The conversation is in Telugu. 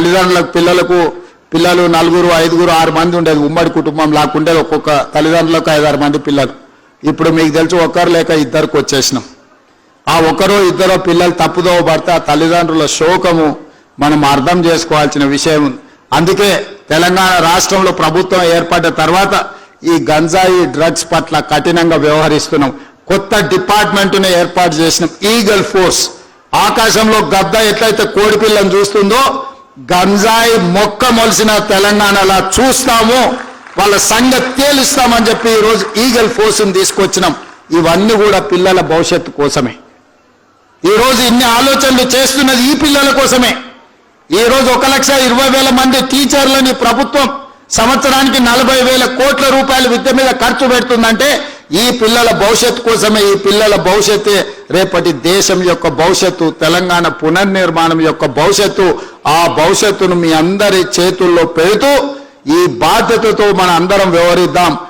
తల్లిదండ్రులకు పిల్లలు 4, 5, 6 మంది ఉండేది, ఉమ్మడి కుటుంబం లాక్కుంటే ఒక్కొక్క తల్లిదండ్రులకు 5, 6 మంది పిల్లలు. ఇప్పుడు మీకు తెలుసు ఒకరు లేక ఇద్దరికి వచ్చేసినాం. ఆ ఒకరో ఇద్దరో పిల్లలు తప్పుదోవ పడితే ఆ తల్లిదండ్రుల శోకము మనం అర్థం చేసుకోవాల్సిన విషయం. అందుకే తెలంగాణ రాష్ట్రంలో ప్రభుత్వం ఏర్పడ్డ తర్వాత ఈ గంజాయి డ్రగ్స్ పట్ల కఠినంగా వ్యవహరిస్తున్నాం. కొత్త డిపార్ట్మెంట్ను ఏర్పాటు చేసినాం, ఈగల్ ఫోర్స్. ఆకాశంలో గద్ద ఎట్లయితే కోడి పిల్లను చూస్తుందో గంజాయి మొక్క మొలిసిన తెలంగాణలా చూస్తాము, వాళ్ళ సంగతి తేలుస్తామని చెప్పి ఈరోజు ఈగల్ ఫోర్స్ని తీసుకొచ్చినాం. ఇవన్నీ కూడా పిల్లల భవిష్యత్తు కోసమే. ఈరోజు ఇన్ని ఆలోచనలు చేస్తున్నది ఈ పిల్లల కోసమే. ఈరోజు 1,20,000 మంది టీచర్లని ప్రభుత్వం సంవత్సరానికి 40,000 కోట్ల రూపాయలు విద్య మీద ఖర్చు పెడుతుందంటే ఈ పిల్లల భవిష్యత్తు కోసమే. ఈ పిల్లల భవిష్యత్తే రేపటి దేశం యొక్క భవిష్యత్తు, తెలంగాణ పునర్నిర్మాణం యొక్క భవిష్యత్తు. ఆ భవిష్యత్తును మీ అందరి చేతుల్లో పెడుతూ ఈ బాధ్యతతో మన అందరం వ్యవహరిద్దాం.